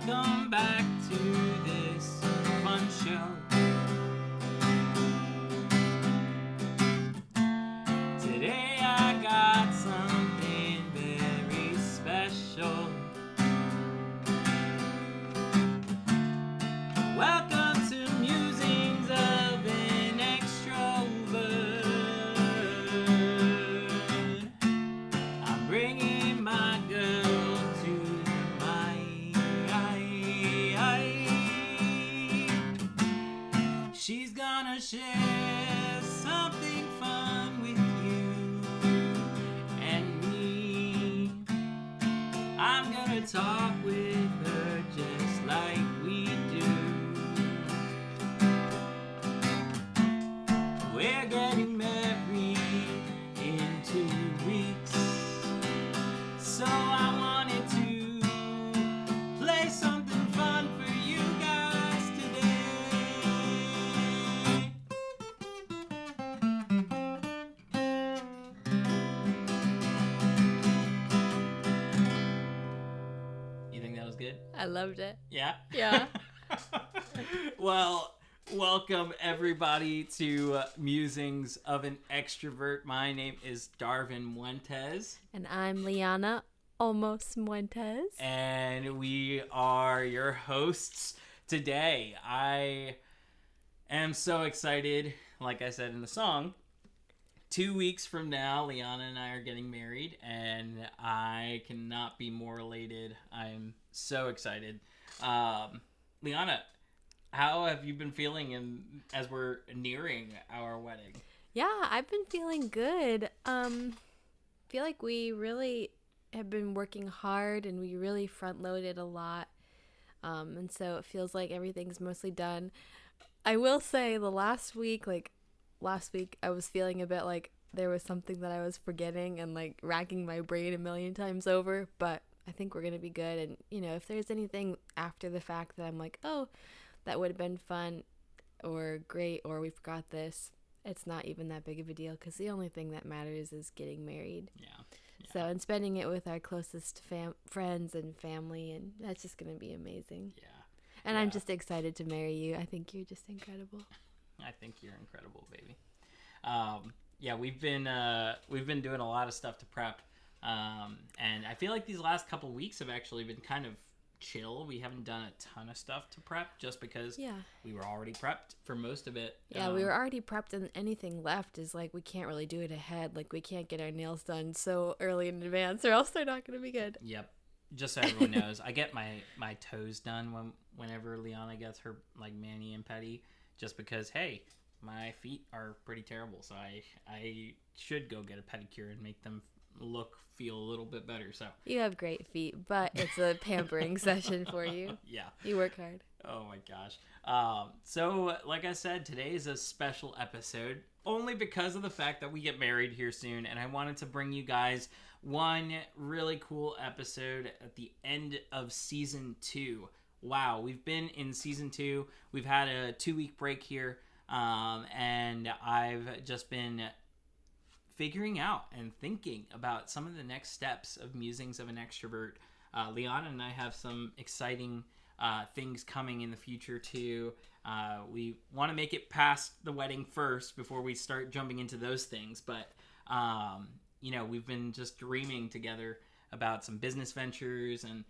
Welcome back to this fun show. Today I got something very special. Welcome to Musings of an Extrovert. I'm bringing my girl to my She's gonna share something fun with you and me. I'm gonna talk with her just like we do. We're getting married in 2 weeks, so I wanted to play something fun for you guys today. You think that was good? I loved it. Yeah? Yeah. Well, welcome everybody to Musings of an Extrovert. My name is Darvin Muentes. And I'm Liahna Muent. And we are your hosts today. I am so excited, like I said in the song. 2 weeks from now, Liahna and I are getting married, and I cannot be more elated. I'm so excited. Liahna, how have you been feeling as we're nearing our wedding? Yeah, I've been feeling good. Feel like we really have been working hard and we really front loaded a lot. And so it feels like everything's mostly done. I will say last week I was feeling a bit like there was something that I was forgetting and like racking my brain a million times over, but I think we're going to be good. And, you know, if there's anything after the fact that I'm like, oh, that would have been fun or great or we forgot this, it's not even that big of a deal because the only thing that matters is getting married. Yeah. So, and spending it with our closest friends and family, and that's just going to be amazing. Yeah. And I'm just excited to marry you. I think you're just incredible. I think you're incredible, baby. Yeah, we've been doing a lot of stuff to prep, and I feel like these last couple weeks have actually been kind of chill. We haven't done a ton of stuff to prep just because we were already prepped for most of it. Yeah, we were already prepped, and anything left is like we can't really do it ahead. Like we can't get our nails done so early in advance, or else they're not going to be good. Yep. Just so everyone knows, I get my toes done whenever Liahna gets her like mani and pedi, just because hey, my feet are pretty terrible, so I should go get a pedicure and make them feel a little bit better. So you have great feet, but it's a pampering session for you. Yeah, you work hard. Oh my gosh. So like I said, today is a special episode only because of the fact that we get married here soon, and I wanted to bring you guys one really cool episode at the end of season 2. Wow, we've been in season 2. We've had a 2-week break here, and I've just been figuring out and thinking about some of the next steps of Musings of an Extrovert. Liahna and I have some exciting things coming in the future too. We want to make it past the wedding first before we start jumping into those things, but you know, we've been just dreaming together about some business ventures and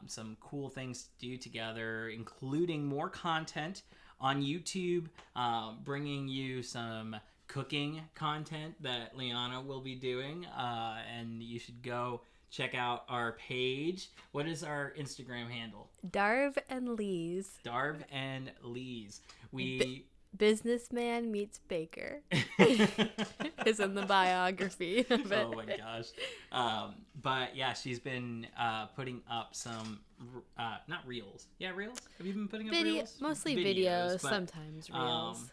some cool things to do together, including more content on YouTube, bringing you some cooking content that Liahna will be doing, and you should go check out our page. What is our Instagram handle? Darv and Lee's. Darv and Lee's. Businessman meets baker is in the biography of it. Oh my gosh. But yeah, she's been putting up some not reels. Yeah, reels? Have you been putting up reels? Mostly videos, sometimes reels.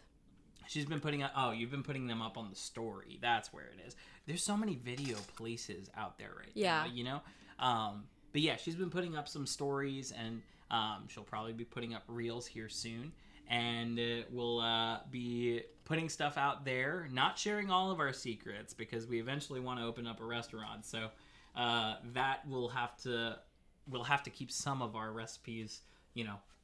She's been putting up, you've been putting them up on the story. That's where it is. There's so many video places out there now, you know? But yeah, she's been putting up some stories, and she'll probably be putting up reels here soon. And we'll be putting stuff out there, not sharing all of our secrets because we eventually want to open up a restaurant. So that will have to we'll have to keep some of our recipes,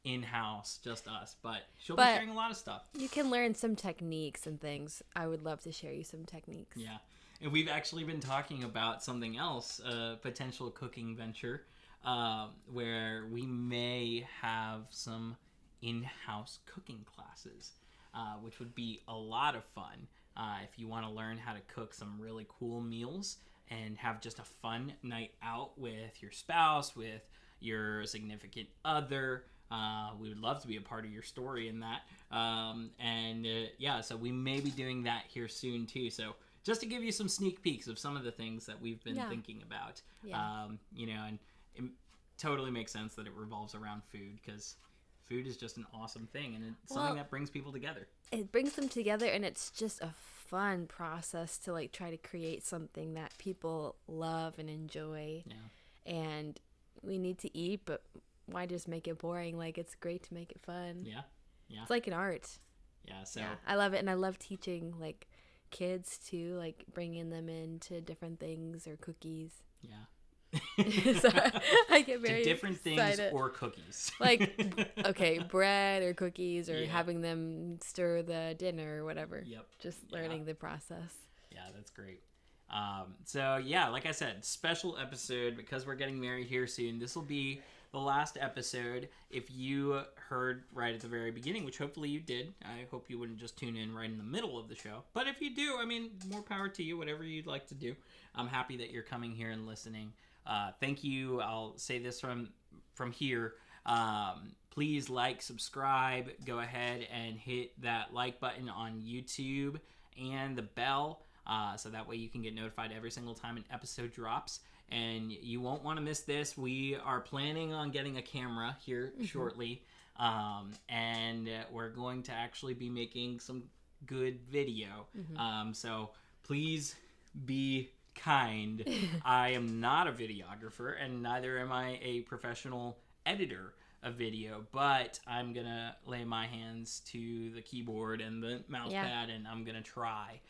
in-house, just us. But she'll be sharing a lot of stuff. You can learn some techniques and things. I would love to share you some techniques. Yeah. And we've actually been talking about something else, a potential cooking venture, where we may have some in-house cooking classes, which would be a lot of fun. If you want to learn how to cook some really cool meals and have just a fun night out with your spouse, with your significant other, we would love to be a part of your story in that. So we may be doing that here soon too. So just to give you some sneak peeks of some of the things that we've been thinking about, and it totally makes sense that it revolves around food, because food is just an awesome thing, and it's something that brings people together. It brings them together, and it's just a fun process to like try to create something that people love and enjoy. Yeah. And we need to eat, but why just make it boring? Like, it's great to make it fun. Yeah. It's like an art. Yeah. So I love it, and I love teaching like kids too, like bringing them into different things or cookies. Yeah. So I get very different excited. Things or cookies. Like, okay, bread or cookies, or Yeah. having them stir the dinner or whatever. Yep. Just learning the process. Yeah, that's great. Like I said, special episode because we're getting married here soon. This will be the last episode. If you heard right at the very beginning, which hopefully you did, I hope you wouldn't just tune in right in the middle of the show. But if you do, more power to you, whatever you'd like to do. I'm happy that you're coming here and listening. Thank you. I'll say this from here. Please like, subscribe, go ahead and hit that like button on YouTube and the bell. So that way you can get notified every single time an episode drops. And you won't want to miss this. We are planning on getting a camera here shortly. And we're going to actually be making some good video. So please be kind. I am not a videographer, and neither am I a professional editor of video, but I'm going to lay my hands to the keyboard and the mouse pad, and I'm going to try.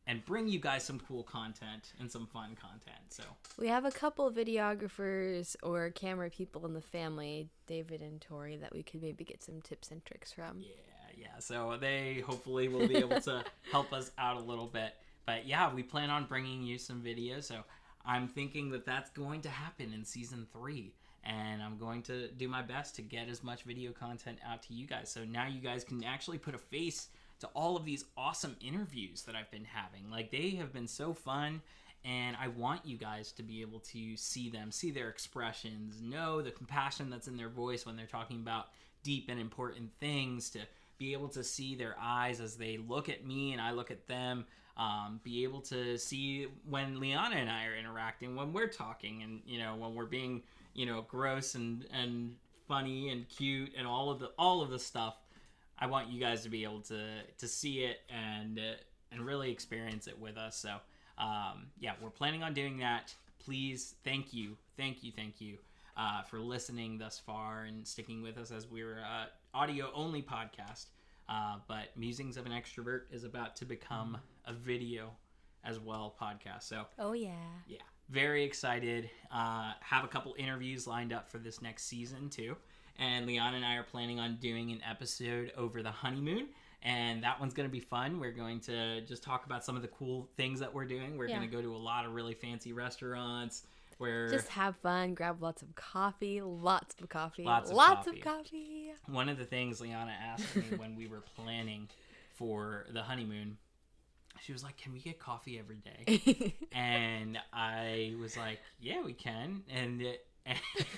And bring you guys some cool content and some fun content. So we have a couple videographers or camera people in the family, David and Tori, that we could maybe get some tips and tricks from. Yeah. So they hopefully will be able to help us out a little bit. But yeah, we plan on bringing you some videos. So I'm thinking that that's going to happen in season 3. And I'm going to do my best to get as much video content out to you guys. So now you guys can actually put a face to all of these awesome interviews that I've been having. Like, they have been so fun, and I want you guys to be able to see them, see their expressions, know the compassion that's in their voice when they're talking about deep and important things, to be able to see their eyes as they look at me and I look at them, be able to see when Liahna and I are interacting, when we're talking, and, when we're being, gross and funny and cute and all of the stuff. I want you guys to be able to see it and really experience it with us. So, we're planning on doing that. Please, thank you for listening thus far and sticking with us as we're an audio-only podcast. But Musings of an Extrovert is about to become a video as well podcast. So, yeah, very excited. Have a couple interviews lined up for this next season too. And Liahna and I are planning on doing an episode over the honeymoon. And that one's going to be fun. We're going to just talk about some of the cool things that we're doing. We're going to go to a lot of really fancy restaurants. Just have fun, grab lots of coffee. Lots of coffee. One of the things Liahna asked me when we were planning for the honeymoon, she was like, "Can we get coffee every day?" And I was like, "Yeah, we can." And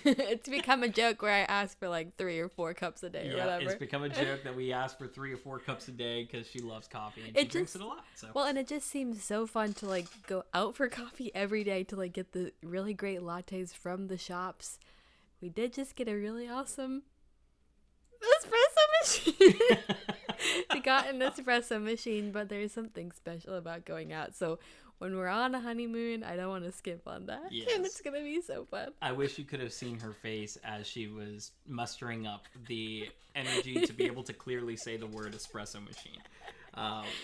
it's become a joke where I ask for like 3 or 4 cups a day or whatever. It's become a joke that we ask for 3 or 4 cups a day because she loves coffee and she drinks it a lot. So. Well, and it just seems so fun to like go out for coffee every day to like get the really great lattes from the shops. We did just get a really awesome espresso machine. We got an espresso machine, but there's something special about going out. So when we're on a honeymoon, I don't want to skip on that. Yes. And it's going to be so fun. I wish you could have seen her face as she was mustering up the energy to be able to clearly say the word espresso machine.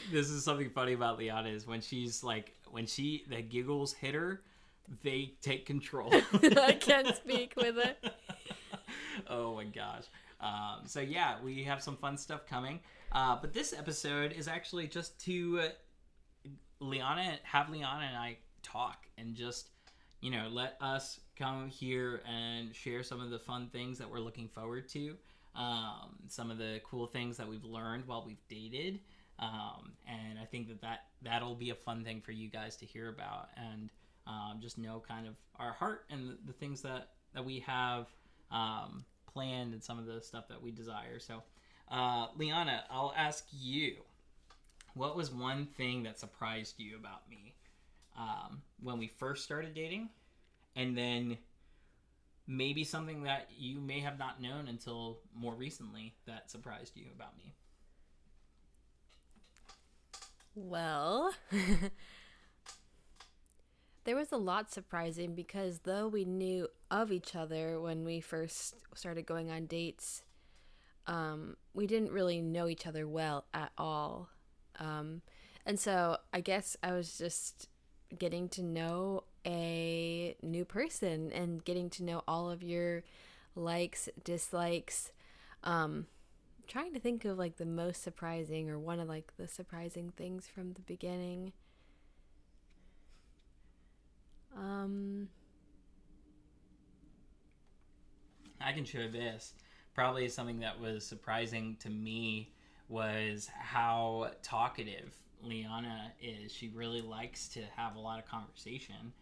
This is something funny about Liahna is when she's like, the giggles hit her, they take control. I can't speak with it. Oh my gosh. So yeah, we have some fun stuff coming. But this episode is actually just to have Liahna and I talk and just, let us come here and share some of the fun things that we're looking forward to. Some of the cool things that we've learned while we've dated. And I think that'll be a fun thing for you guys to hear about and just know kind of our heart and the things that we have planned and some of the stuff that we desire. So, Liahna, I'll ask you, what was one thing that surprised you about me when we first started dating? And then maybe something that you may have not known until more recently that surprised you about me. Well, there was a lot surprising because though we knew of each other when we first started going on dates, we didn't really know each other well at all. And so I guess I was just getting to know a new person and getting to know all of your likes, dislikes. Trying to think of like the most surprising or one of like the surprising things from the beginning. I can share this. Probably something that was surprising to me was how talkative Liahna is. She really likes to have a lot of conversation,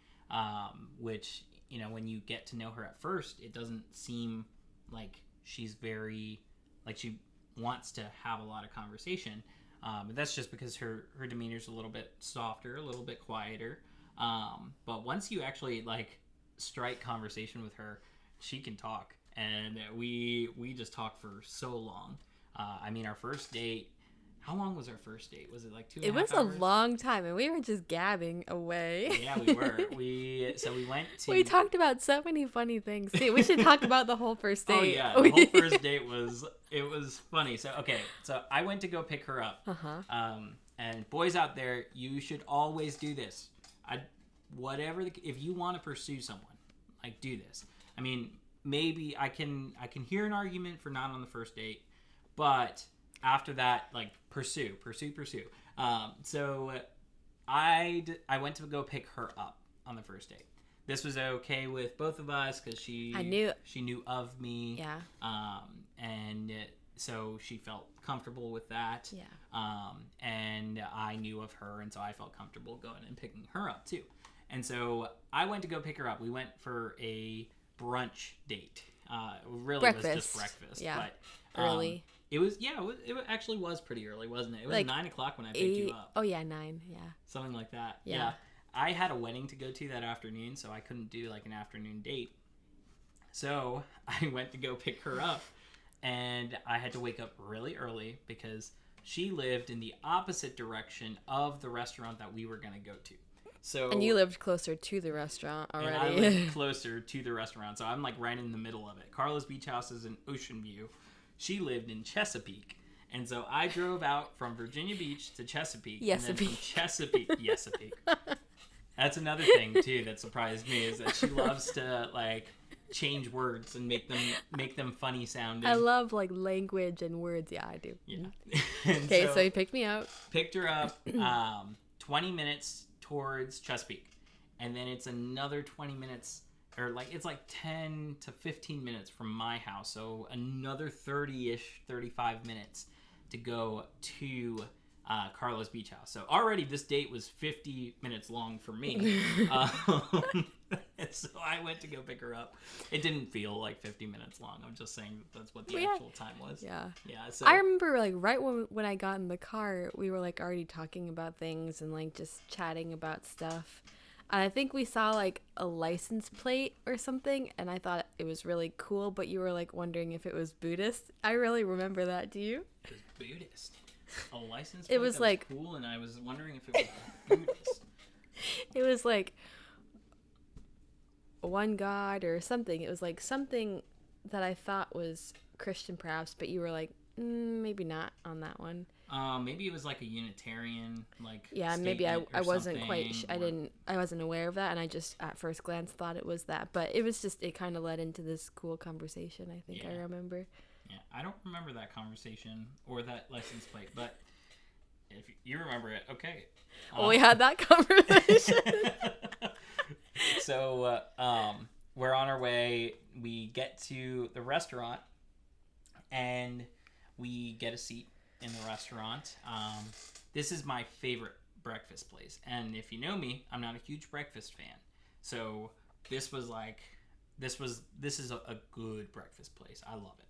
which, when you get to know her at first, it doesn't seem like she's very, like she wants to have a lot of conversation. But that's just because her demeanor's a little bit softer, a little bit quieter. But once you actually strike conversation with her, she can talk. And we just talked for so long. Our first date, how long was our first date? Was it like 2.5 hours? It was a long time, and we were just gabbing away. Yeah, we were. We went to... We talked about so many funny things. See, we should talk about the whole first date. Oh, yeah. The whole first date was funny. So I went to go pick her up. Uh-huh. And boys out there, you should always do this. If you want to pursue someone, do this. Maybe I can hear an argument for not on the first date, but after that, pursue. So I went to go pick her up on the first date. This was okay with both of us because she knew of me. Yeah. And so she felt comfortable with that. Yeah. And I knew of her, and so I felt comfortable going and picking her up too. And so I went to go pick her up. We went for a brunch date. It really breakfast. Was just breakfast. Yeah. But, early. It actually was pretty early, wasn't it? It was 9 o'clock when I picked you up. Oh yeah, 9. Yeah. Something like that. Yeah. I had a wedding to go to that afternoon, so I couldn't do an afternoon date. So I went to go pick her up, and I had to wake up really early because she lived in the opposite direction of the restaurant that we were going to go to. So, and you lived closer to the restaurant already. And I lived closer to the restaurant, so I'm right in the middle of it. Carla's Beach House is in Ocean View. She lived in Chesapeake. And so I drove out from Virginia Beach to Chesapeake. And then from Chesapeake. That's another thing, too, that surprised me, is that she loves to, change words and make them funny sounding. I love, language and words. Yeah, I do. Yeah. Okay, so you picked me up. Picked her up 20 minutes towards Chesapeake. And then it's another 20 minutes, or it's 10 to 15 minutes from my house. So another 30-ish, 35 minutes to go to Carla's Beach House. So already this date was 50 minutes long for me. So I went to go pick her up. It didn't feel like 50 minutes long. I'm just saying that's what the actual time was. Yeah. Yeah. So I remember right when I got in the car, we were already talking about things and just chatting about stuff. And I think we saw a license plate or something, and I thought it was really cool, but you were wondering if it was Buddhist. I really remember that. Do you? It was Buddhist. A license plate it was that was cool, and I was wondering if it was Buddhist. It was one God or something. It was something that I thought was Christian perhaps, but you were Maybe not on that one. Maybe it was like a Unitarian Yeah, maybe I wasn't quite. I wasn't aware of that, and I just at first glance thought it was that. But it was just it kind of led into this cool conversation. I think I remember. Yeah, I don't remember that conversation or that license plate, but if you remember it, okay. Well, we had that conversation. So we're on our way. We get to the restaurant, and we get a seat in the restaurant. This is my favorite breakfast place, and if you know me, I'm not a huge breakfast fan. So this is a good breakfast place. I love it.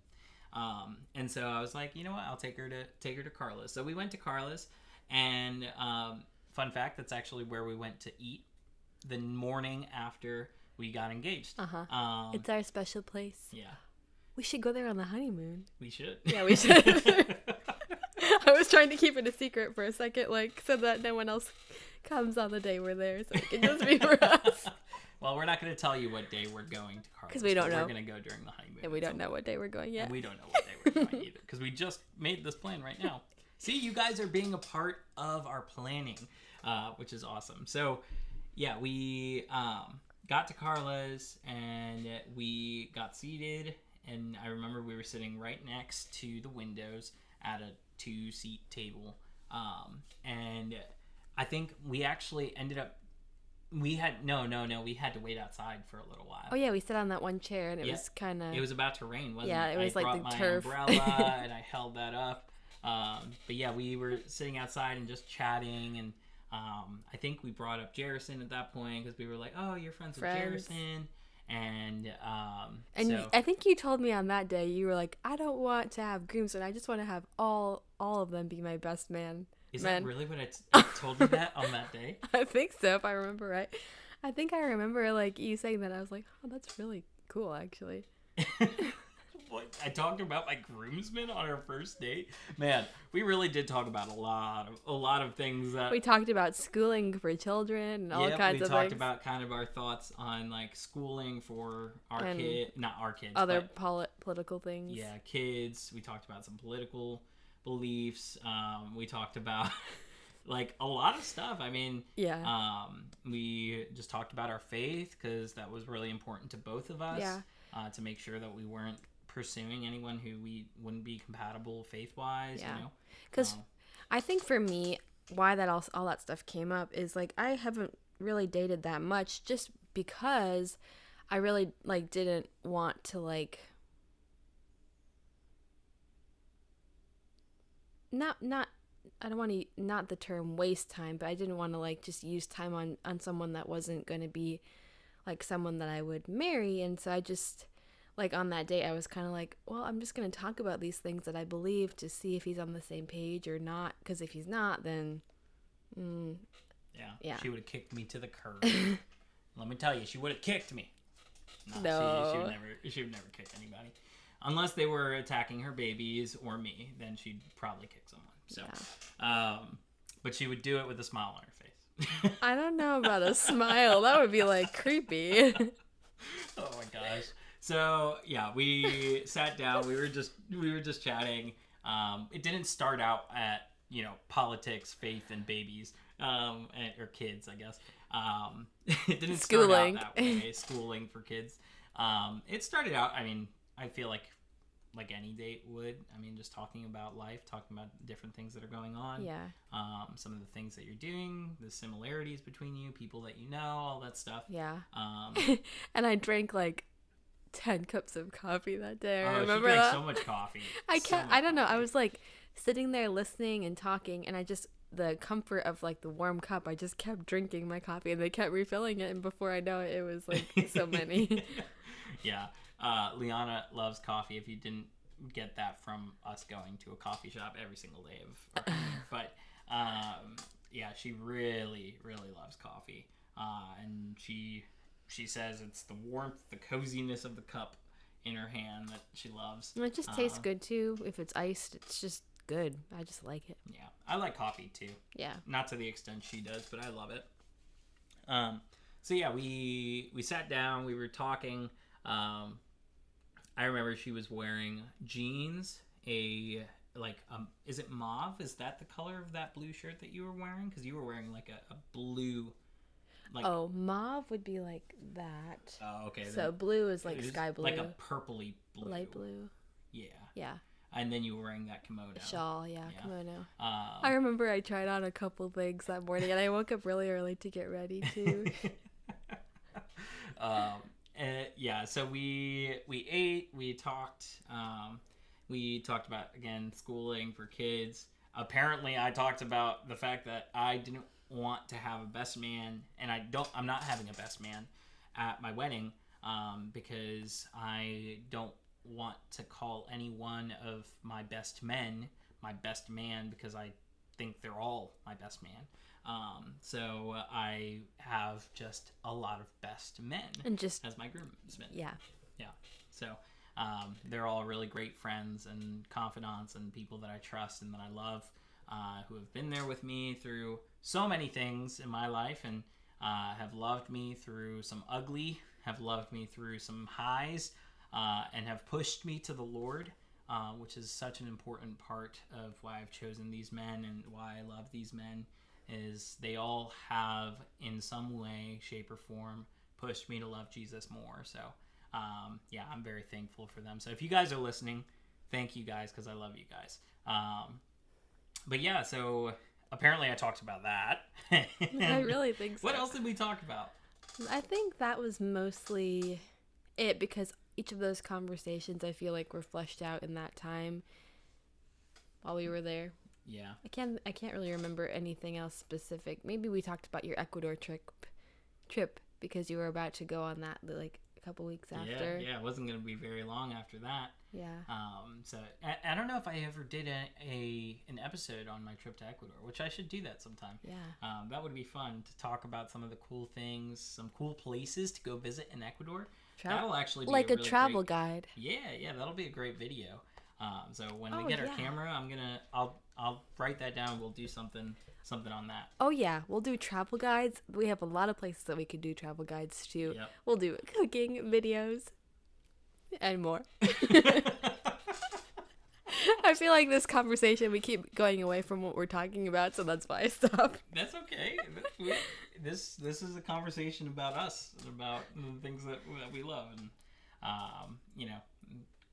And so I was like, you know what? I'll take her to Carla's. So we went to Carla's, and fun fact, that's actually where we went to eat the morning after we got engaged. It's our special place. Yeah. We should go there on the honeymoon. We should. Yeah, we should. I was trying to keep it a secret for a second, so that no one else comes on the day we're there, so it can just be for us. Well, we're not going to tell you what day we're going to Carla's. Because we don't know. We're going to go during the honeymoon. And we don't know what day we're going yet. And we don't know what day we're going either, because we just made this plan right now. See, you guys are being a part of our planning, which is awesome. So, yeah, we got to Carla's, and we got seated, and I remember we were sitting right next to the windows at a 2-seat table, and I think we actually ended up we had to wait outside for a little while. Oh yeah, we sat on that one chair, and it was kind of... It was about to rain, wasn't it? Yeah, it was I like brought the my turf. umbrella, and I held that up. But yeah, we were sitting outside and just chatting, and I think we brought up Jerison at that point, because we were like, oh, you're friends with Jerison. And so... I think you told me on that day, you were like, I don't want to have groomsmen, I just want to have all of them be my best man. Is that really what I told you that on that day? I think so, if I remember right. I think I remember you saying that. I was like, oh, that's really cool, actually. What? I talked about my groomsmen on our first date? Man, we really did talk about a lot of things. That we talked about schooling for children and all kinds of things. We talked about kind of our thoughts on schooling for our not our kids, other political things. Yeah, kids. We talked about some political beliefs. We talked about a lot of stuff. I mean, we just talked about our faith, because that was really important to both of us. Yeah. To make sure that we weren't pursuing anyone who we wouldn't be compatible faith-wise. Yeah. You know, because I think for me, why that all that stuff came up is I haven't really dated that much, just because I really didn't want to not I don't want to, not the term waste time, but I didn't want to just use time on someone that wasn't going to be someone that I would marry. And so I just on that date I was kind of well, I'm just going to talk about these things that I believe to see if he's on the same page or not, because if he's not, then yeah, she would have kicked me to the curb. Let me tell you, she would have kicked me. No. She would never kick anybody. Unless they were attacking her babies or me, then she'd probably kick someone. So, yeah. But she would do it with a smile on her face. I don't know about a smile. That would be creepy. Oh my gosh. So yeah, we sat down. We were just chatting. It didn't start out at politics, faith, and babies, or kids, I guess. It didn't start out that way. Schooling for kids. It started out. I mean, I feel like any date would. I mean, just talking about life, talking about different things that are going on. Yeah. Some of the things that you're doing, the similarities between you, people that you know, all that stuff. Yeah. And I drank 10 cups of coffee that day. I remember she drank that. So much coffee. I don't know. I was sitting there listening and talking, and I just, the comfort of the warm cup, I just kept drinking my coffee, and they kept refilling it, and before I know it, it was so many. Yeah. Liahna loves coffee, if you didn't get that from us going to a coffee shop every single day of our but yeah, she really, really loves coffee. And she says it's the warmth, the coziness of the cup in her hand that she loves. And it just tastes good too. If it's iced, it's just good. I just like it. Yeah, I like coffee too. Yeah. Not to the extent she does, but I love it. So yeah, we sat down, we were talking. I remember she was wearing jeans, a like is it mauve? Is that the color of that blue shirt that you were wearing? Because you were wearing like a blue. Like, oh, mauve would be like that. oh, okay. So blue is like sky blue. Like a purpley blue. Light blue. Yeah. Yeah. And then you were wearing that kimono. Shawl, yeah. Kimono. I I remember I tried on a couple things that morning, and I woke up really early to get ready too. Yeah, so we ate, we talked about, again, schooling for kids. Apparently I talked about the fact that I didn't want to have a best man, and I'm not having a best man at my wedding, because I don't want to call any one of my best men my best man, because I think they're all my best man. So I have just a lot of best men and just as my groomsmen. Yeah. So they're all really great friends and confidants and people that I trust and that I love, who have been there with me through so many things in my life, and have loved me through some ugly, have loved me through some highs, and have pushed me to the Lord, which is such an important part of why I've chosen these men and why I love these men, is they all have, in some way, shape, or form, pushed me to love Jesus more. So, yeah, I'm very thankful for them. So if you guys are listening, thank you guys, because I love you guys. But yeah, so apparently I talked about that. I really think so. What else did we talk about? I think that was mostly it, because each of those conversations I feel like were fleshed out in that time while we were there. Yeah. I can't really remember anything else specific. Maybe we talked about your Ecuador trip because you were about to go on that like a couple weeks after. Yeah, it wasn't going to be very long after that. Yeah. So I don't know if I ever did an episode on my trip to Ecuador, which I should do that sometime. Yeah. That would be fun to talk about some of the cool things, some cool places to go visit in Ecuador. That'll actually be like a really travel great guide. Yeah, that'll be a great video. So when we get our camera, I'll write that down. We'll do something on that. Oh yeah, we'll do travel guides. We have a lot of places that we could do travel guides to. Yep. We'll do cooking videos and more. I feel like this conversation, we keep going away from what we're talking about, so that's why I stopped. That's okay. This is a conversation about us, about the things that we love, and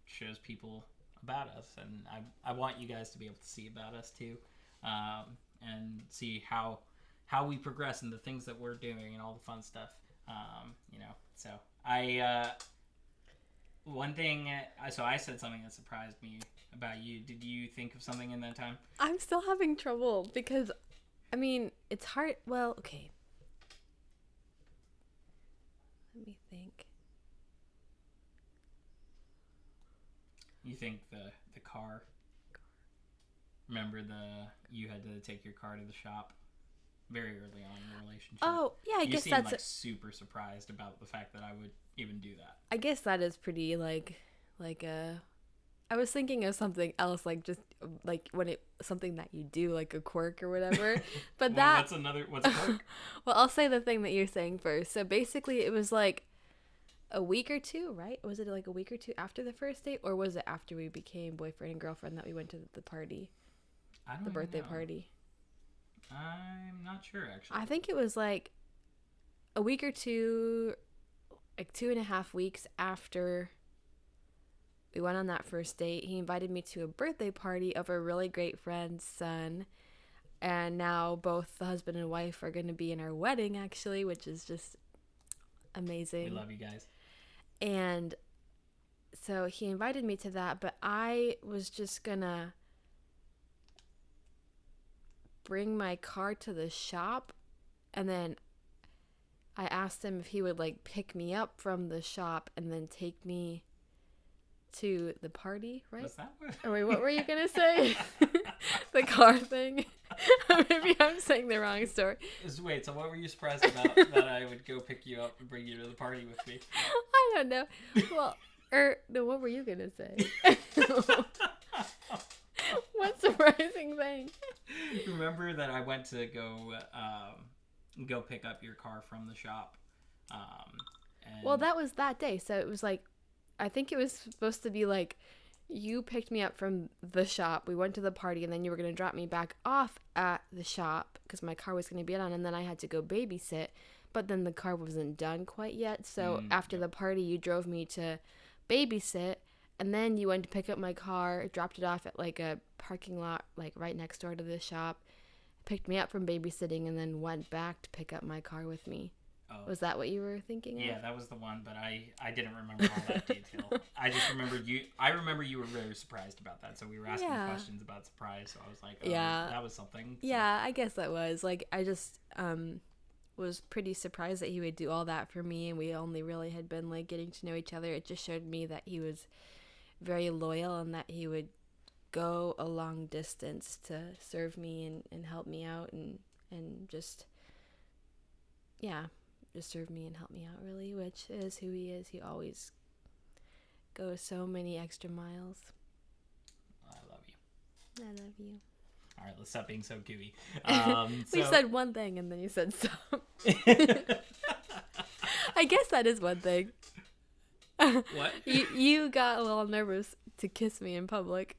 shows people about us, and I want you guys to be able to see about us too, and see how we progress and the things that we're doing and all the fun stuff. So one thing, so I said something that surprised me about you. Did you think of something in that time? I'm still having trouble because, I mean, it's hard. Well, okay. Let me think. You think the car? Remember you had to take your car to the shop very early on in the relationship. Oh, yeah, I guess that's... You seemed super surprised about the fact that I would even do that. I guess that is pretty, I was thinking of something else, just, something that you do, like a quirk or whatever. But well, what's a quirk? Well, I'll say the thing that you're saying first. So basically it was a week or two, right? Was it a week or two after the first date, or was it after we became boyfriend and girlfriend that we went to the party? The birthday party. I'm not sure, actually. I think it was a week or two, 2.5 weeks after we went on that first date. He invited me to a birthday party of a really great friend's son, and now both the husband and wife are going to be in our wedding, actually, which is just amazing. We love you guys. And so he invited me to that, but I was just gonna bring my car to the shop, and then I asked him if he would pick me up from the shop and then take me to the party, right? What's that? Oh, wait, what were you gonna say? The car thing. Maybe I'm saying the wrong story. Wait, so what were you surprised about that I would go pick you up and bring you to the party with me? I don't know. Well, no, what were you gonna say? What surprising thing? Remember that I went to go pick up your car from the shop. Well, that was that day, so it was I think it was supposed to be You picked me up from the shop. We went to the party, and then you were going to drop me back off at the shop because my car was going to be on, and then I had to go babysit. But then the car wasn't done quite yet. So after the party, you drove me to babysit, and then you went to pick up my car, dropped it off at like a parking lot, like right next door to the shop, picked me up from babysitting, and then went back to pick up my car with me. Oh. Was that what you were thinking of? Yeah, that was the one, but I didn't remember all that detail. I just remembered I rember you were very surprised about that, so we were asking questions about surprise, so I was like, oh, that was something. So. Yeah, I guess that was. Like, I just was pretty surprised that he would do all that for me, and we only really had been, like, getting to know each other. It just showed me that he was very loyal and that he would go a long distance to serve me and help me out and just, just serve me and help me out, really, which is who he is. He always goes so many extra miles. I love you. I love you. All right, let's stop being so gooey. We said one thing and then you said stop. I guess that is one thing. What? You got a little nervous to kiss me in public.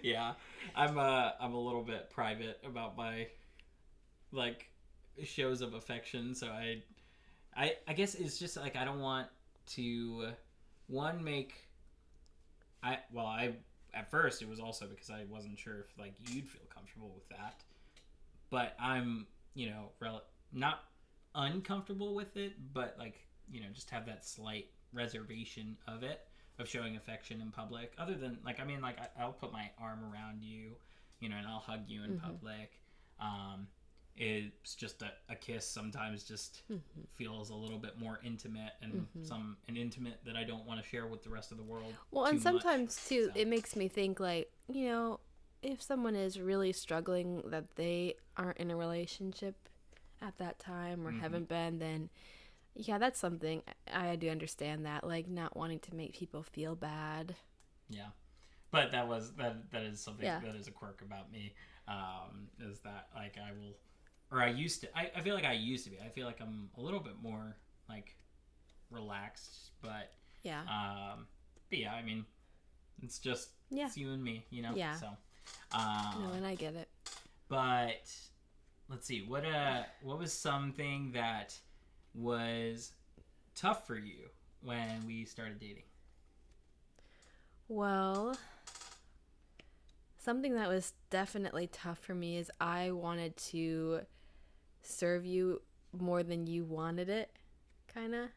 Yeah, I'm a little bit private about my like shows of affection, so I guess it's just like I don't want to at first it was also because I wasn't sure if like you'd feel comfortable with that, but I'm not uncomfortable with it, but like just have that slight reservation of showing affection in public, other than like I'll put my arm around you, and I'll hug you in public. It's just a kiss sometimes just feels a little bit more intimate and an intimate that I don't want to share with the rest of the world. Well, and sometimes too, it makes me think like, if someone is really struggling that they aren't in a relationship at that time or haven't been, then yeah, that's something I do understand, that like not wanting to make people feel bad. Yeah, but that is something that is a quirk about me. Is that like I will. Or I used to. I feel like I used to be. I feel like I'm a little bit more like relaxed, but yeah. But yeah, I mean, it's just it's you and me, Yeah. So. No, and I get it. But let's see. What was something that was tough for you when we started dating? Well, something that was definitely tough for me is I wanted to serve you more than you wanted it, kind of.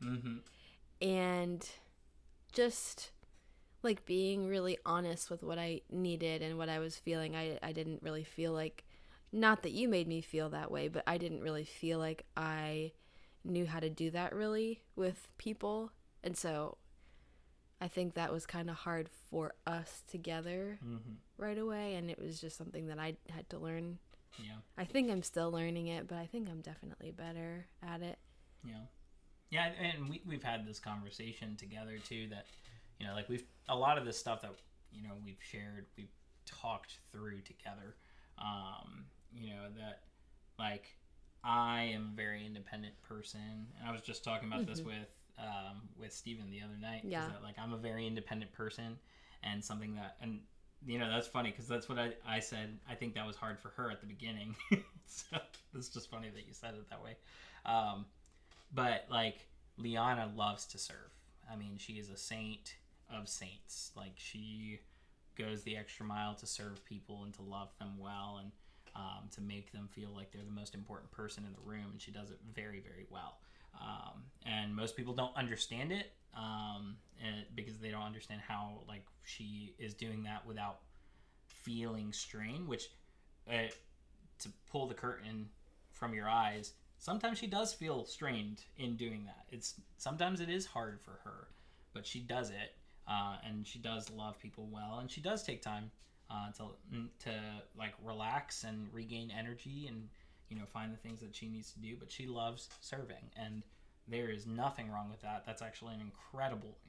And just like being really honest with what I needed and what I was feeling. I didn't really feel like, not that you made me feel that way, but I didn't really feel like I knew how to do that really with people. And so I think that was kind of hard for us together right away, and it was just something that I had to learn. Yeah. I think I'm still learning it, but I think I'm definitely better at it. Yeah. Yeah, and we've had this conversation together too, that like a lot of this stuff that we've shared, we've talked through together. That like I am a very independent person, and I was just talking about this with Steven the other night. Yeah. That, like, I'm a very independent person, and something that, and that's funny because that's what I said. I think that was hard for her at the beginning. So it's just funny that you said it that way. But like Liahna loves to serve. I mean, she is a saint of saints. Like, she goes the extra mile to serve people and to love them well, and to make them feel like they're the most important person in the room, and she does it very, very well. And most people don't understand it, because they don't understand how like she is doing that without feeling strain, which to pull the curtain from your eyes, sometimes she does feel strained in doing that. Sometimes it is hard for her, but she does it, and she does love people well, and she does take time to like relax and regain energy and find the things that she needs to do. But she loves serving, and there is nothing wrong with that. That's actually an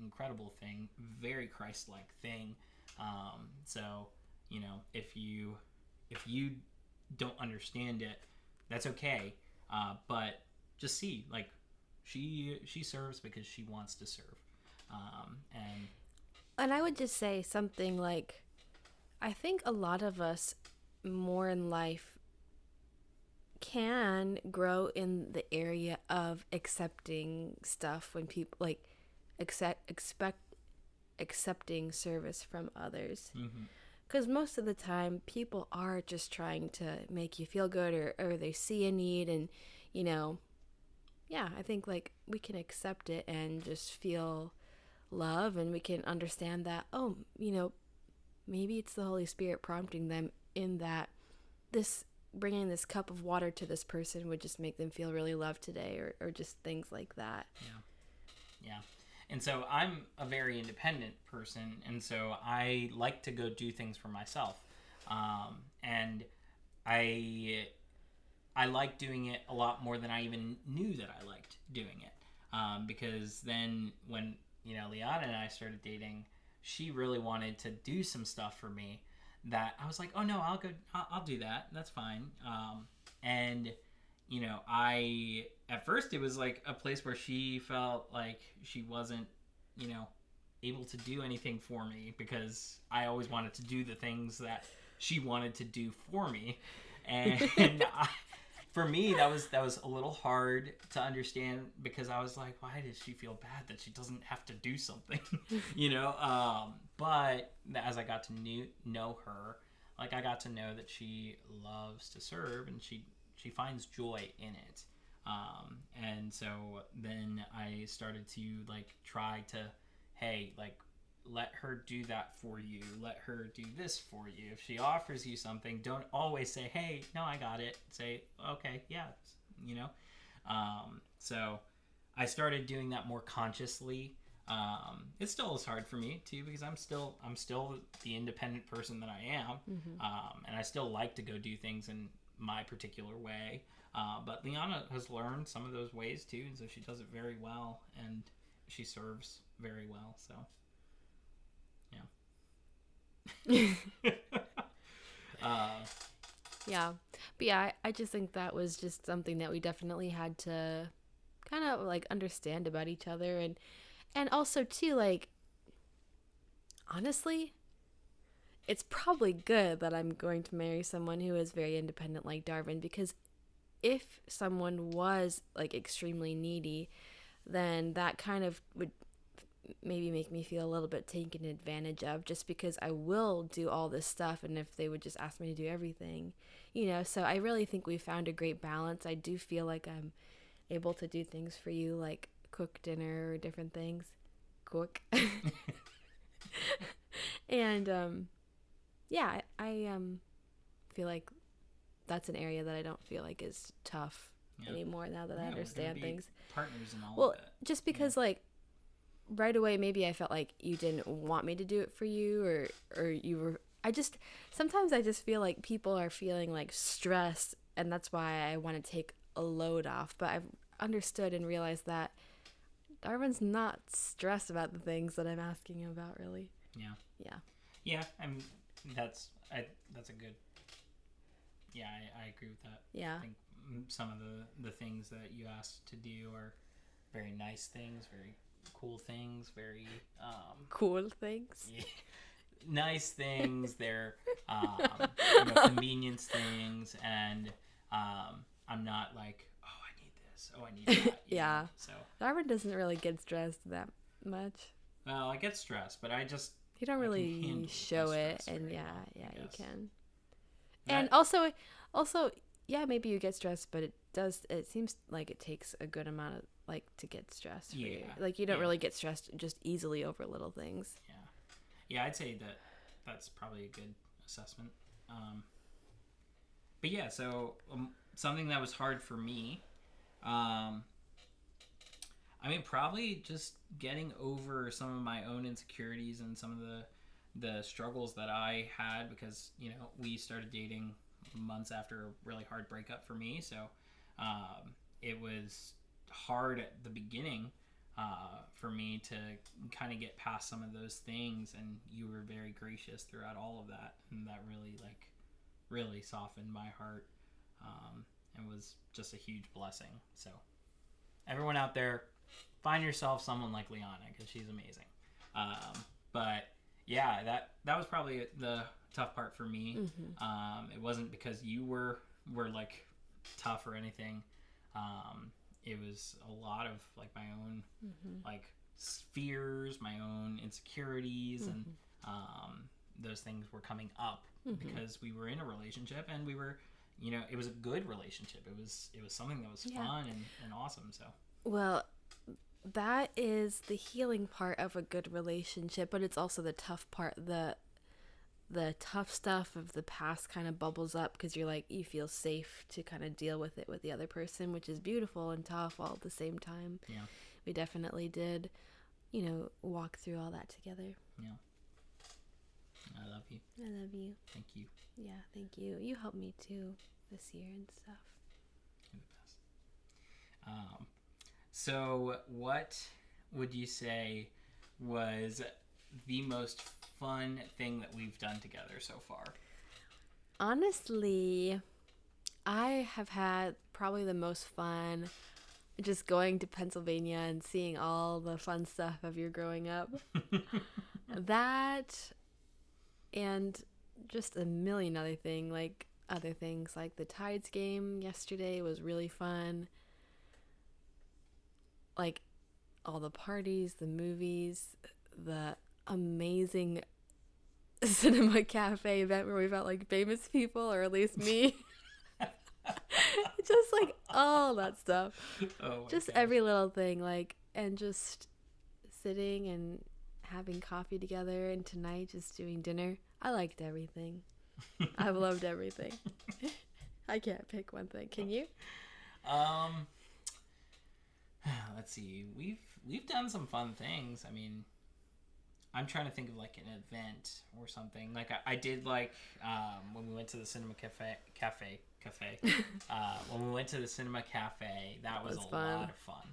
incredible thing, very Christ-like thing. So if you don't understand it, that's okay. But just see, like, she serves because she wants to serve. And And I would just say something like, I think a lot of us more in life can grow in the area of accepting stuff when people like expect accepting service from others. mm-hmm. Because most of the time, people are just trying to make you feel good, or they see a need, and, you know, yeah, I think like we can accept it and just feel love, and we can understand that, oh, maybe it's the Holy Spirit prompting them in that this bringing this cup of water to this person would just make them feel really loved today, or just things like that. Yeah. And so I'm a very independent person, and so I like to go do things for myself. And I like doing it a lot more than I even knew that I liked doing it. Because then when, Liahna and I started dating, she really wanted to do some stuff for me that I was like, oh no, I'll do that. That's fine. And at first it was like a place where she felt like she wasn't, able to do anything for me because I always wanted to do the things that she wanted to do for me. And for me, that was a little hard to understand because I was like, why does she feel bad that she doesn't have to do something? But as I got to know her, like I got to know that she loves to serve and she finds joy in it. And so then I started to like try to, hey, like let her do that for you. Let her do this for you. If she offers you something, don't always say, hey, no, I got it. Say, okay, yeah, So I started doing that more consciously. It still is hard for me too because I'm still the independent person that I am, and I still like to go do things in my particular way. But Liahna has learned some of those ways too, and so she does it very well, and she serves very well. So, yeah. Yeah. But yeah, I just think that was just something that we definitely had to kind of like understand about each other, and also too, like, honestly, it's probably good that I'm going to marry someone who is very independent like Darvin, because if someone was like extremely needy, then that kind of would maybe make me feel a little bit taken advantage of, just because I will do all this stuff, and if they would just ask me to do everything, so I really think we found a great balance. I do feel like I'm able to do things for you, like cook dinner or different things. Cook. And yeah, I feel like that's an area that I don't feel like is tough anymore now that I understand things. Partners in all of it. Just because like right away maybe I felt like you didn't want me to do it for you, or you were, sometimes I just feel like people are feeling like stressed, and that's why I want to take a load off. But I've understood and realized that Darvin's not stressed about the things that I'm asking him about, really. Yeah. That's a good. Yeah, I agree with that. Yeah. I think some of the things that you asked to do are very nice things, very cool things, very cool things. Yeah, nice things. They're convenience things, and I'm not like, oh, I need this, oh, I need that. Yeah. So Darvin doesn't really get stressed that much. Well, I get stressed, but you don't really show it, and well, you can. But and also, yeah, maybe you get stressed, but it seems like it takes a good amount of like to get stressed. Yeah. You. Like you don't really get stressed just easily over little things. Yeah, I'd say that's probably a good assessment. But yeah, so something that was hard for me, probably just getting over some of my own insecurities and some of the struggles that I had, because we started dating months after a really hard breakup for me, so it was hard at the beginning for me to kind of get past some of those things, and you were very gracious throughout all of that, and that really softened my heart, and was just a huge blessing. So everyone out there, find yourself someone like Liahna, because she's amazing. But yeah, that was probably the tough part for me. It wasn't because you were like tough or anything. It was a lot of like my own like fears, my own insecurities, and those things were coming up because we were in a relationship, and we were, you know, it was a good relationship. It was something that was fun and awesome. So well, that is the healing part of a good relationship, but it's also the tough part. The tough stuff of the past kind of bubbles up because you're like, you feel safe to kind of deal with it with the other person, which is beautiful and tough all at the same time. Yeah. We definitely did, you know, walk through all that together. Yeah. I love you. I love you. Thank you. Yeah, thank you. You helped me too this year and stuff. You're the best. So what would you say was the most fun thing that we've done together so far? Honestly, I have had probably the most fun just going to Pennsylvania and seeing all the fun stuff of your growing up. That and just a million other things like the Tides game yesterday was really fun. Like all the parties, the movies, the amazing cinema cafe event where we felt like famous people, or at least me. Just like all that stuff. Just gosh. Every little thing, like, and just sitting and having coffee together, and tonight just doing dinner. I liked everything. I've loved everything. I can't pick one thing. Can you? Let's see. We've done some fun things. I mean, I'm trying to think of like an event or something. Like I did like when we went to the cinema cafe. When we went to the cinema cafe, that was a fun. Lot of fun.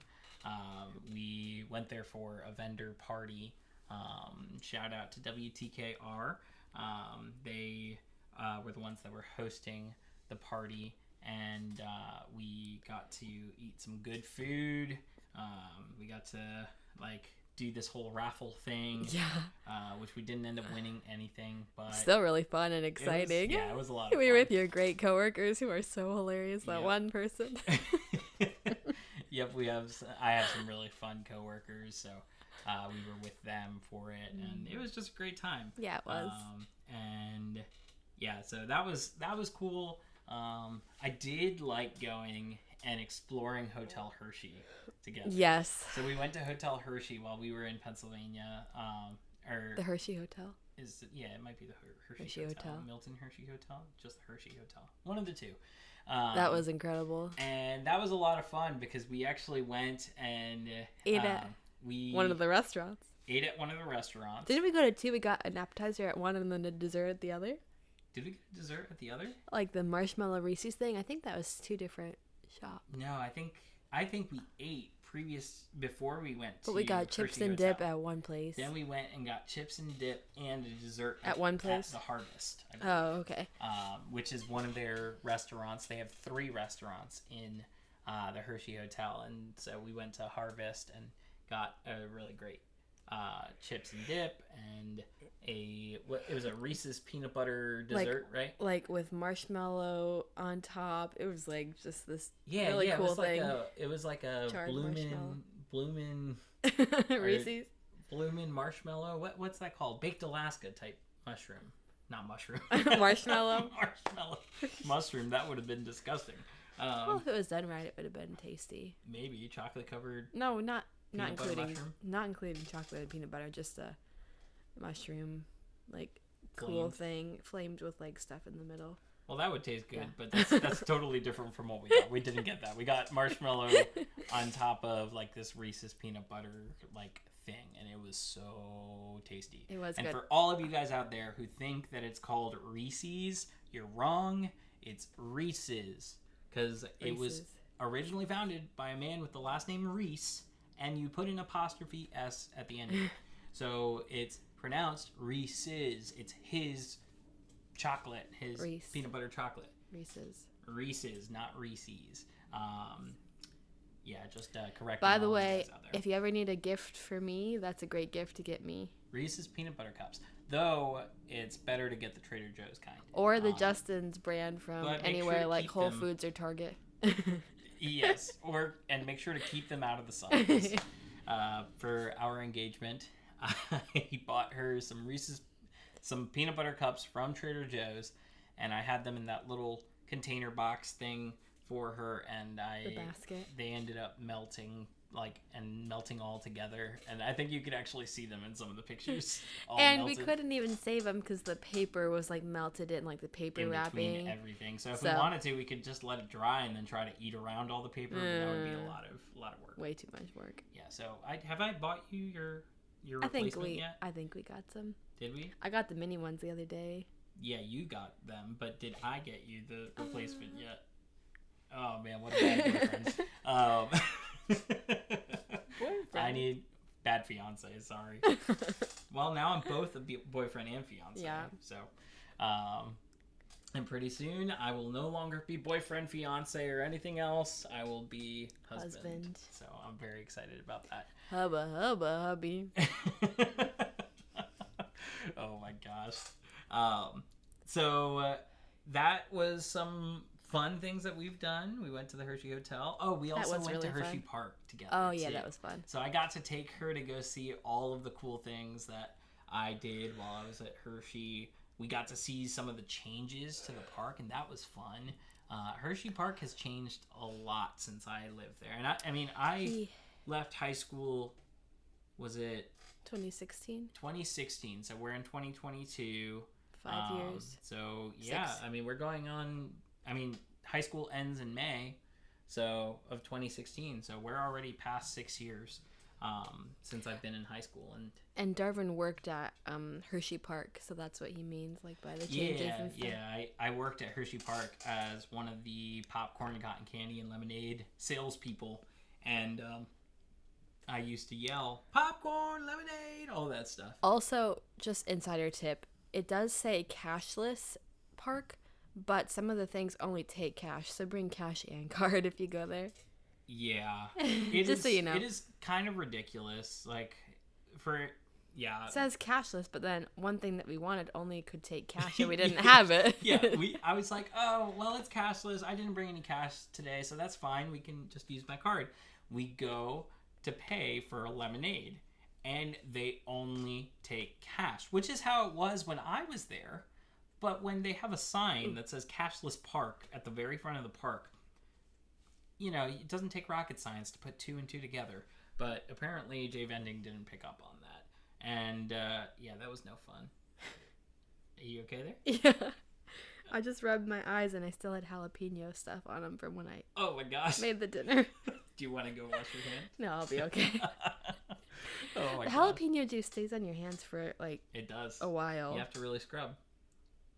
We went there for a vendor party. Shout out to WTKR. They were the ones that were hosting the party, and we got to eat some good food. We got to like do this whole raffle thing, which we didn't end up winning anything, but still really fun and exciting. It was a lot of fun. We were with your great coworkers who are so hilarious. That one person. Yep, I have some really fun coworkers, so we were with them for it, and it was just a great time. Yeah, it was. And yeah, so that was cool. I did like going and exploring Hotel Hershey together. Yes. So we went to Hotel Hershey while we were in Pennsylvania. Or the Hershey Hotel. It might be the Hershey Hotel. Milton Hershey Hotel, just the Hershey Hotel. One of the two. That was incredible. And that was a lot of fun because we actually went and ate at one of the restaurants. Ate at one of the restaurants. Didn't we go to two? We got an appetizer at one and then a dessert at the other. Did we get dessert at the other? Like the marshmallow Reese's thing. I think that was two different shops. No, I think we ate before we went to But we got chips and dip at one place. Then we went and got chips and dip and a dessert at one place? At the Harvest. Oh, okay. Which is one of their restaurants. They have 3 restaurants in the Hershey Hotel, and so we went to Harvest and got a really great chips and dip and it was a Reese's peanut butter dessert, right? Like with marshmallow on top. It was like just this really cool thing. It was like a bloomin' Reese's bloomin' marshmallow. What's that called? Baked Alaska type mushroom. Not mushroom. Marshmallow. Mushroom. That would have been disgusting. Well, if it was done right, it would have been tasty. Maybe chocolate covered. No, not including chocolate and peanut butter, just a mushroom, like cool thing, flamed with like stuff in the middle. Well, that would taste good, but that's totally different from what we got. We didn't get that. We got marshmallow on top of like this Reese's peanut butter like thing, and it was so tasty. It was good. And for all of you guys out there who think that it's called Reese's, you're wrong. It's Reese's, because it was originally founded by a man with the last name Reese, and you put an apostrophe S at the end of it. So it's pronounced Reese's. It's his chocolate, his peanut butter chocolate. Reese's, not Reese's. Yeah, just correcting By the all you way, guys out there. if you ever need a gift for me, that's a great gift to get me. Reese's Peanut Butter Cups. Though, it's better to get the Trader Joe's kind. Or the Justin's brand from anywhere sure like Whole them... Foods or Target. Yes, and make sure to keep them out of the sun. For our engagement, I bought her some peanut butter cups from Trader Joe's, and I had them in that little container box thing for her, and the basket. They ended up melting all together, and I think you could actually see them in some of the pictures. And melted. We couldn't even save them because the paper was like melted in like the paper in wrapping. Between everything. So if we wanted to, we could just let it dry and then try to eat around all the paper. But that would be a lot of work. Way too much work. Yeah. So have I bought you your replacement yet? I think we got some. Did we? I got the mini ones the other day. Yeah, you got them, but did I get you the replacement yet? Oh man, what a bad boyfriend. I need bad fiance. Sorry. Well, now I'm both a boyfriend and fiance. Yeah. So, and pretty soon I will no longer be boyfriend, fiance, or anything else. I will be husband. So I'm very excited about that. Hubba, hubby. Oh my gosh. So that was some fun things that we've done. We went to the Hershey Hotel. Oh, we also went to Hershey Park together. Oh yeah, that was fun. So I got to take her to go see all of the cool things that I did while I was at Hershey. We got to see some of the changes to the park, and that was fun. Hershey Park has changed a lot since I lived there. And I left high school, was it 2016? 2016. So we're in 2022. 5 years. So yeah, 6. we're going on. High school ends in May, of 2016. So we're already past 6 years since I've been in high school. And Darvin worked at Hershey Park, so that's what he means, like by the changes and stuff. Yeah. I worked at Hershey Park as one of the popcorn, cotton candy, and lemonade salespeople, and I used to yell popcorn, lemonade, all that stuff. Also, just insider tip: it does say cashless park, but some of the things only take cash, so bring cash and card if you go there. Yeah. So you know. It is kind of ridiculous. It says cashless, but then one thing that we wanted only could take cash, and we didn't have it. Yeah, I was like, oh, well, it's cashless. I didn't bring any cash today, so that's fine. We can just use my card. We go to pay for a lemonade, and they only take cash, which is how it was when I was there. But when they have a sign that says cashless park at the very front of the park, it doesn't take rocket science to put 2 and 2 together. But apparently Jay Vending didn't pick up on that. And, that was no fun. Are you okay there? Yeah. I just rubbed my eyes and I still had jalapeno stuff on them from when I oh my gosh. made the dinner. Do you want to go wash your hands? No, I'll be okay. Oh my the jalapeno juice stays on your hands for, it does. A while. You have to really scrub.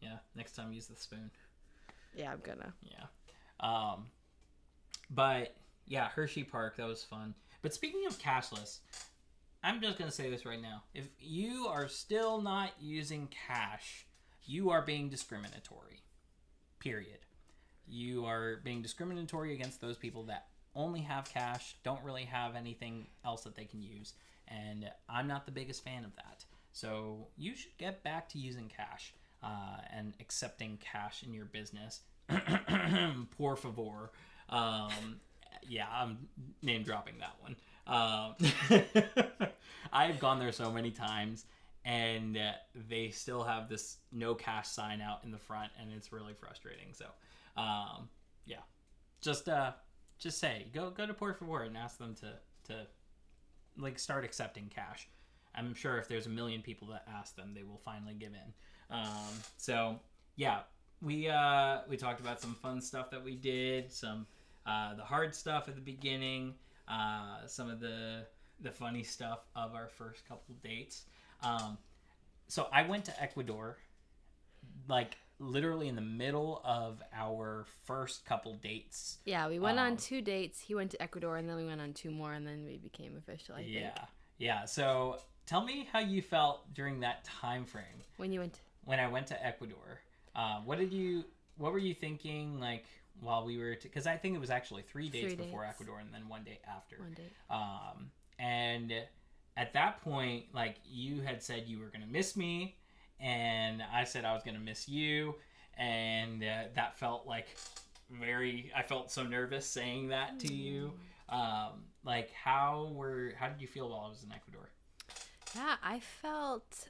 Yeah, next time use the spoon. Yeah, I'm gonna. Yeah. But yeah, Hershey Park, that was fun. But speaking of cashless, I'm just gonna say this right now. If you are still not using cash, you are being discriminatory. Period. You are being discriminatory against those people that only have cash, don't really have anything else that they can use. And I'm not the biggest fan of that. So you should get back to using cash. And accepting cash in your business. Por favor. Yeah, I'm name dropping that one. I've gone there so many times, and they still have this no cash sign out in the front, and it's really frustrating. So, yeah, just say go to Por favor and ask them to start accepting cash. I'm sure if there's a million people that ask them, they will finally give in. So yeah, we talked about some fun stuff that we did, some the hard stuff at the beginning, some of the funny stuff of our first couple dates. So I went to Ecuador, literally in the middle of our first couple dates. Yeah, we went on 2 dates. He went to Ecuador, and then we went on 2 more, and then we became official, I think. Yeah. So tell me how you felt during that time frame. When you went? When I went to Ecuador. What were you thinking? while we were, because I think it was actually 3 days 3 before dates. Ecuador and then 1 day after. 1 day. And at that point, like, you had said you were going to miss me, and I said I was going to miss you, and that felt like I felt so nervous saying that to you. Like, how did you feel while I was in Ecuador? Yeah, I felt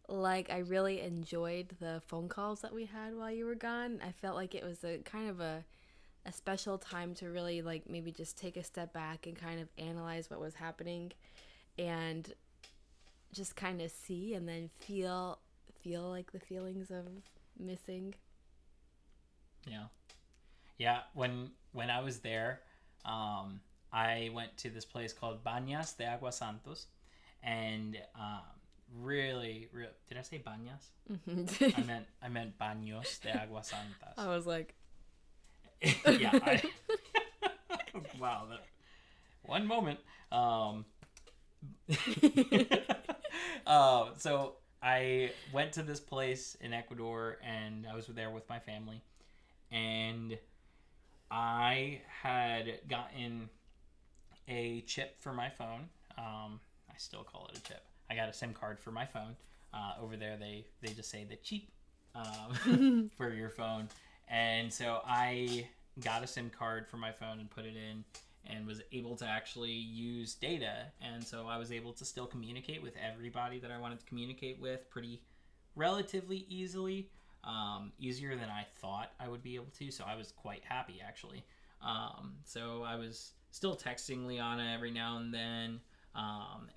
like I really enjoyed the phone calls that we had while you were gone. I felt like it was a kind of a special time to really, like, maybe just take a step back and kind of analyze what was happening and just kind of see and then feel like the feelings of missing. Yeah, when I was there, I went to this place called Bañas de Agua Santos, and did I say Bañas? I meant Baños de Agua Santas. I was like, yeah. Wow, that one moment. So I went to this place in Ecuador, and I was there with my family, and I had gotten a chip for my phone. I still call it a chip. I got a SIM card for my phone. Over there, they just say the cheap for your phone. And so I got a SIM card for my phone and put it in and was able to actually use data. And so I was able to still communicate with everybody that I wanted to communicate with pretty relatively easily. Easier than I thought I would be able to. So I was quite happy, actually. So I was still texting Liahna every now and then.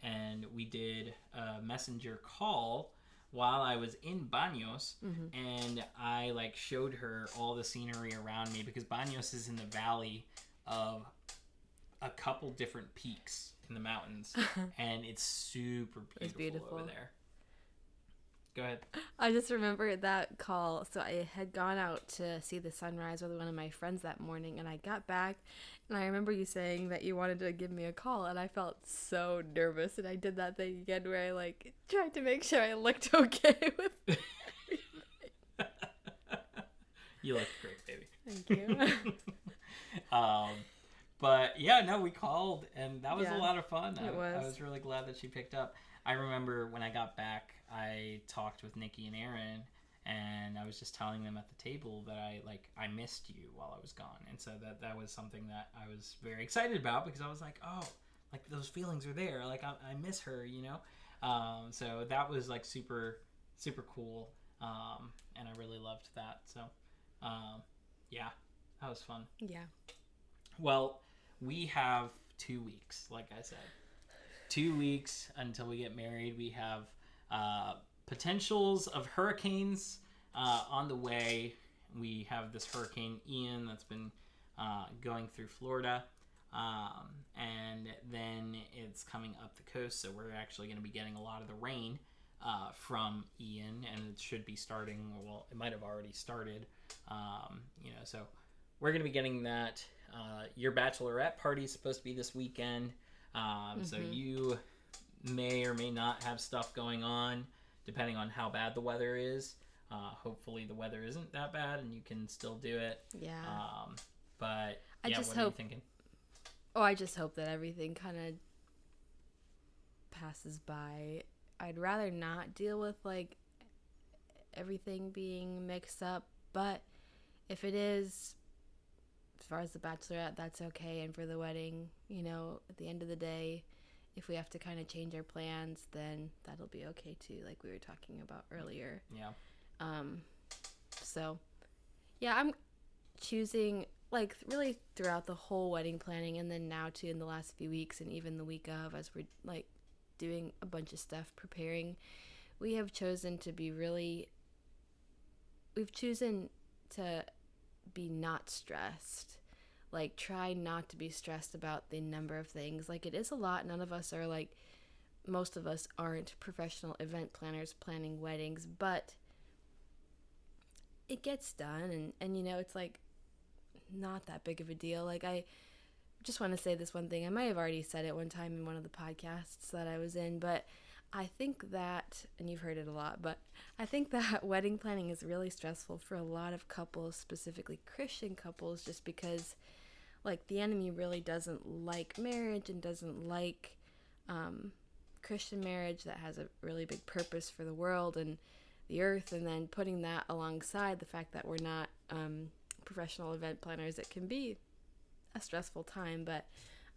And we did a messenger call while I was in Baños, and I like showed her all the scenery around me, because Baños is in the valley of a couple different peaks in the mountains, and it's super beautiful over there. Go ahead. I just remember that call. So I had gone out to see the sunrise with one of my friends that morning, and I got back, and I remember you saying that you wanted to give me a call, and I felt so nervous, and I did that thing again where I like tried to make sure I looked okay with everything. You look great, baby. Thank you. But yeah, no, we called, and that was a lot of fun. It was. I was really glad that she picked up. I remember when I got back, I talked with Nikki and Aaron, and I was just telling them at the table that I missed you while I was gone, and so that was something that I was very excited about, because I was like, oh, like those feelings are there, like I miss her, you know. So that was like super super cool, and I really loved that. So yeah, that was fun. Yeah. Well, we have 2 weeks, like I said. 2 weeks until we get married. We have potentials of hurricanes on the way. We have this Hurricane Ian that's been going through Florida, and then it's coming up the coast, so we're actually going to be getting a lot of the rain from Ian, and it should be starting, well, it might have already started, so we're going to be getting that. Your bachelorette party is supposed to be this weekend. So you may or may not have stuff going on, depending on how bad the weather is. Hopefully the weather isn't that bad and you can still do it. Yeah. But I yeah, just what hope, are you thinking? Oh, I just hope that everything kind of passes by. I'd rather not deal with like everything being mixed up, but if it is, as far as the bachelorette, that's okay. And for the wedding, at the end of the day, if we have to kind of change our plans, then that'll be okay too, like we were talking about earlier. Yeah. So yeah, I'm choosing, like, really throughout the whole wedding planning, and then now too in the last few weeks, and even the week of, as we're like doing a bunch of stuff preparing, we have chosen to be we've chosen to be not stressed. Like, try not to be stressed about the number of things. Like, it is a lot. None of us are like, most of us aren't professional event planners planning weddings, but it gets done, and it's like not that big of a deal. Like, I just want to say this one thing. I might have already said it one time in one of the podcasts that I was in, but I think that, and you've heard it a lot, but I think that wedding planning is really stressful for a lot of couples, specifically Christian couples, just because, like, the enemy really doesn't like marriage and doesn't like Christian marriage that has a really big purpose for the world and the earth, and then putting that alongside the fact that we're not professional event planners, it can be a stressful time. But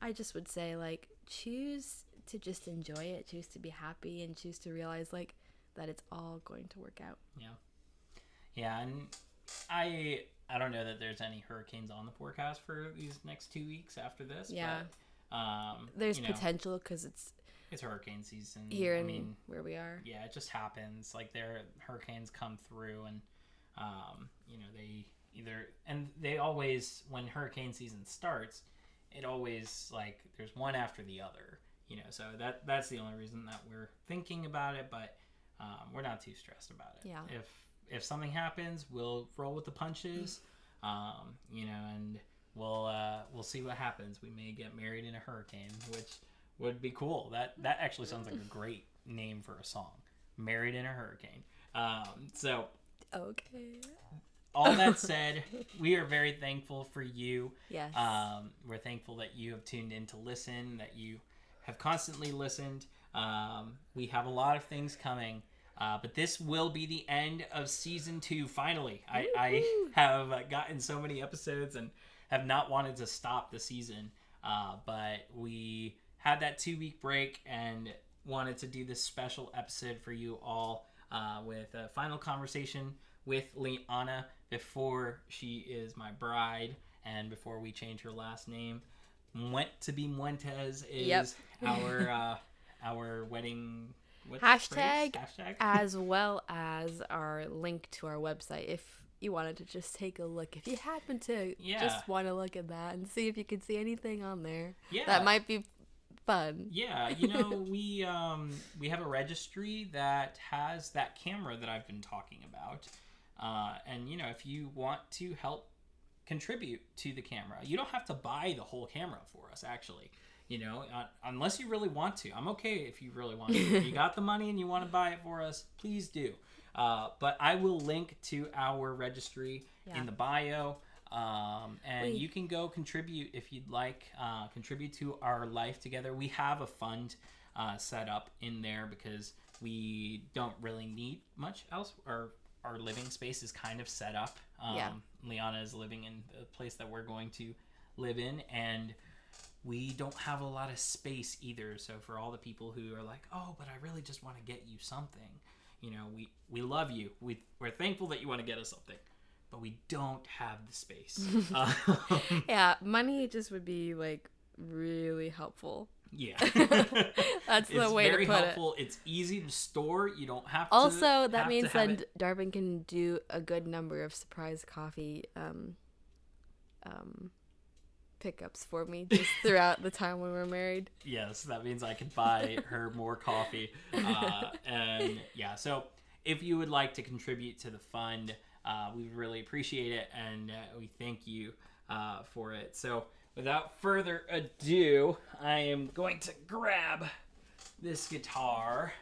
I just would say, like, choose to just enjoy it, choose to be happy, and choose to realize, like, that it's all going to work out. Yeah, and I don't know that there's any hurricanes on the forecast for these next 2 weeks after this. Yeah, but, there's potential because it's hurricane season here where we are. Yeah, it just happens. Like, hurricanes come through, and they always, when hurricane season starts, it always, like, there's one after the other. So that's the only reason that we're thinking about it, but we're not too stressed about it. Yeah. If something happens, we'll roll with the punches, and we'll see what happens. We may get married in a hurricane, which would be cool. That actually sounds like a great name for a song, Married in a Hurricane. So okay. All that said, we are very thankful for you. Yes. We're thankful that you have tuned in to listen, that you have constantly listened. We have a lot of things coming, but this will be the end of season 2. Finally, I have gotten so many episodes and have not wanted to stop the season, but we had that 2-week break and wanted to do this special episode for you all with a final conversation with Liahna before she is my bride and before we change her last name. Muent to be Muentes is our wedding hashtag, as well as our link to our website. If you wanted to just take a look, if you happen to just want to look at that and see if you can see anything on there, that might be fun. Yeah, we have a registry that has that camera that I've been talking about, and if you want to help contribute to the camera, you don't have to buy the whole camera for us, actually, unless you really want to. I'm okay if you really want to. If you got the money and you want to buy it for us, please do. But I will link to our registry in the bio, and you can go contribute if you'd like. Contribute to our life together. We have a fund set up in there because we don't really need much else. Our living space is kind of set up. Liahna is living in the place that we're going to live in, and we don't have a lot of space either. So for all the people who are like, oh, but I really just want to get you something, we love you. We're thankful that you want to get us something, but we don't have the space. Yeah, money just would be, like, really helpful. Yeah. That's the way to put it. It's very helpful. It's easy to store. You don't have to. Also, that means that Darvin can do a good number of surprise coffee pickups for me just throughout the time when we're married. Yes, that means I can buy her more coffee. And yeah, so if you would like to contribute to the fund, we would really appreciate it, and we thank you for it. So without further ado, I am going to grab this guitar.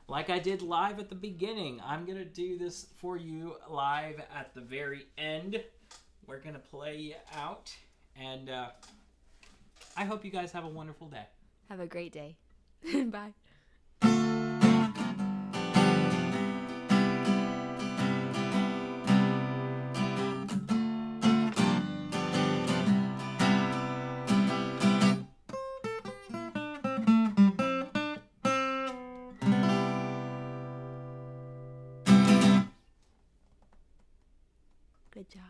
Like I did live at the beginning, I'm going to do this for you live at the very end. We're going to play you out, and I hope you guys have a wonderful day. Have a great day. Bye. Good job.